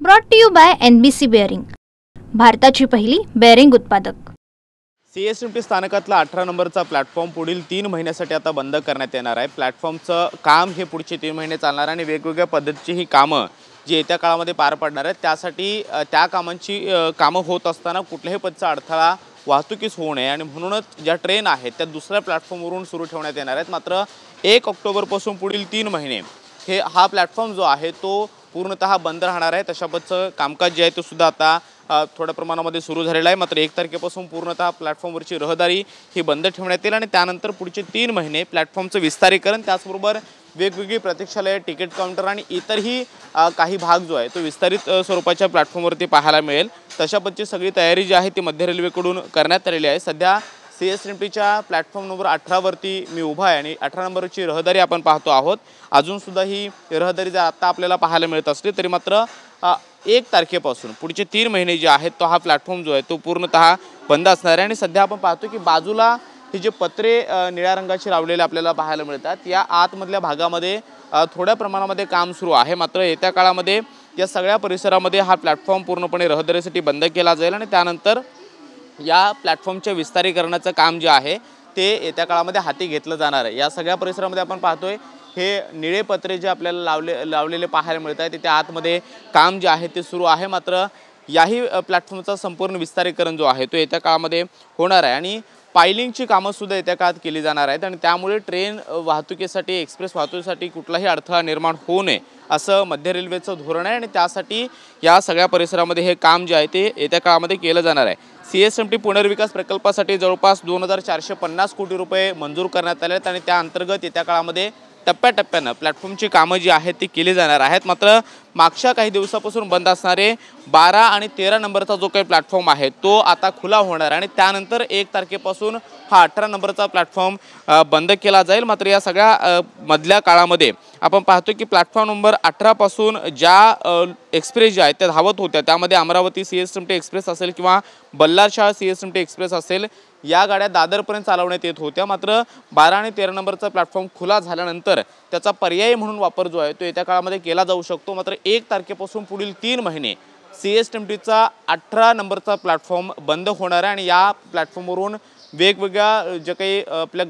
Brought to you by NBC bearing, भारताची पहिली bearing उत्पादक। CSMT स्थानकातला 18 नंबरचा प्लॅटफॉर्म पुढील 3 महिन्यासाठी आता बंद करण्यात येणार आहे। प्लॅटफॉर्मचं काम हे पुढचे 3 महिने चालणार आणि वेगवेगळ्या पद्धतीची ही कामं जी येत्या काळामध्ये पार पडणार आहेत, त्यासाठी त्या कामांची कामं होत असताना कुठल्याही पद्धतीचा अडथळा वाहतुकीस होऊ नये आणि म्हणूनच ज्या ट्रेन आहेत त्या दुसऱ्या प्लॅटफॉर्मवरून सुरू ठेवण्यात येणार आहेत। मात्र 1 ऑक्टोबरपासून पुढील 3 महिने हा प्लॅटफॉर्म जो आहे तो पूर्णतः बंद राहणार आहे। तशा पद्धतीचं कामकाज जे आहे ते सुद्धा आता थोड्या प्रमाणामध्ये सुरू झालेलं आहे। मात्र 1 तारखेपासून पूर्णतः प्लॅटफॉर्मवरची रहदारी ही बंद ठेवण्यात येईल आणि त्यानंतर पुढचे 3 महिने प्लॅटफॉर्मचं विस्तारीकरण, त्याचबरोबर वेगवेगळी प्रतीक्षालय, तिकीट काउंटर आणि इतरही काही भाग जो आहे तो विस्तारित स्वरूपाच्या प्लॅटफॉर्मवरती पाहायला मिळेल। तशा पद्धतीची सगळी तयारी जी आहे ती मध्य रेल्वेकडून करण्यात आलेली आहे। सध्या CSMTच्या प्लॅटफॉर्म नंबर 18 वरती मी उभा आहे आणि 18 नंबरची रहदारी आपण पाहतो आहोत। अजूनसुद्धा ही रहदारी जर आता आपल्याला पाहायला मिळत असली तरी मात्र 1 तारखेपासून पुढचे 3 महिने जे आहेत तो हा प्लॅटफॉर्म जो आहे तो पूर्णतः बंद असणार आहे। आणि सध्या आपण पाहतो की बाजूला हे जे पत्रे निळ्या रंगाचे लावलेले आपल्याला पाहायला मिळतात, या आतमधल्या भागामध्ये थोड्या प्रमाणामध्ये काम सुरू आहे। मात्र येत्या काळामध्ये या सगळ्या परिसरामध्ये हा प्लॅटफॉर्म पूर्णपणे रहदारीसाठी बंद केला जाईल आणि त्यानंतर या प्लॅटफॉर्मच्या विस्तारीकरणाचं काम जे आहे ते येत्या काळामध्ये हाती घेतलं जाणार आहे। या सगळ्या परिसरामध्ये आपण पाहतोय हे निळे पत्रे जे आपल्याला लावलेले पाहायला मिळत आहेत, त्या आतमध्ये काम जे आहे ते सुरू आहे। मात्र याही प्लॅटफॉर्मचा संपूर्ण विस्तारीकरण जो आहे तो येत्या काळामध्ये होणार आहे आणि पायलिंगची कामं सुद्धा येत्या काळात केली जाणार आहेत आणि त्यामुळे ट्रेन वाहतुकीसाठी, एक्सप्रेस वाहतुकीसाठी कुठलाही अडथळा निर्माण होऊ नये असं मध्य रेल्वेचं धोरण आहे आणि त्यासाठी या सगळ्या परिसरामध्ये हे काम जे आहे ते येत्या काळामध्ये केलं जाणार आहे। CSMT पुनर्विकास प्रकल्पासाठी जवळपास 2450 कोटी रुपये मंजूर करण्यात आले आहेत आणि त्या अंतर्गत येत्या काळामध्ये टप्प्याटप्प्यानं प्लॅटफॉर्मची कामं जी आहेत ती केली जाणार आहेत। मात्र मागच्या काही दिवसापासून बंद असणारे 12 आणि 13 नंबरचा जो काही प्लॅटफॉर्म आहे तो आता खुला होणार आणि त्यानंतर 1 तारखेपासून हा 18 नंबरचा प्लॅटफॉर्म बंद केला जाईल। मात्र या सगळ्या मधल्या काळामध्ये आपण पाहतो की प्लॅटफॉर्म नंबर 18 पासून ज्या एक्सप्रेस ज्या आहेत त्या धावत होत्या, त्यामध्ये अमरावती CSMT एक्सप्रेस असेल किंवा बल्लारशाह CSMT एक्सप्रेस असेल, या गाड्या दादरपर्यंत चालवण्यात येत होत्या। मात्र 12 आणि 13 नंबरचा प्लॅटफॉर्म खुला झाल्यानंतर त्याचा पर्याय म्हणून वापर जो आहे तो येत्या काळामध्ये केला जाऊ शकतो। मात्र 1 तारखेपासून पुढील 3 महिने CSMTचा 18 नंबरचा प्लॅटफॉर्म बंद होणार आहे आणि या प्लॅटफॉर्मवरून वेगवेगळ्या जे काही आपल्या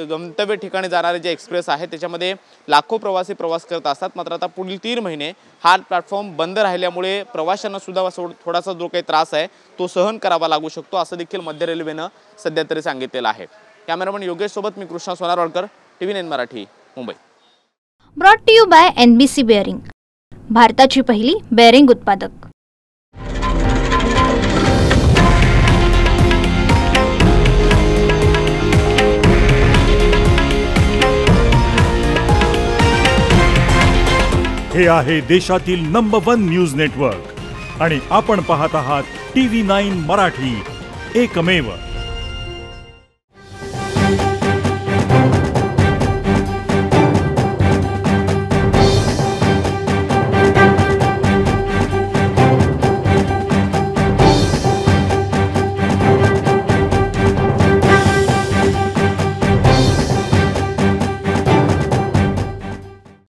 गंतव्य ठिकाणी जाणारे जे एक्सप्रेस आहेत त्याच्यामध्ये लाखो प्रवासी प्रवास करत असतात। मात्र आता पुढील 3 महिने हा प्लॅटफॉर्म बंद राहिल्यामुळे प्रवाशांना सुद्धा थोडासा जो काही त्रास आहे तो सहन करावा लागू शकतो असं देखील मध्य रेल्वेनं सध्या तरी सांगितलेलं आहे। कॅमेरामन योगेश सोबत मी Krishna Sonarwadkar, TV9 Marathi, Mumbai. Brought to you by NBC bearing, भारताची पहिली बेअरिंग उत्पादक। हे आहे देशातील नंबर 1 न्यूज नेटवर्क आणि आपण पाहत आहात TV9 मराठी, एकमेव।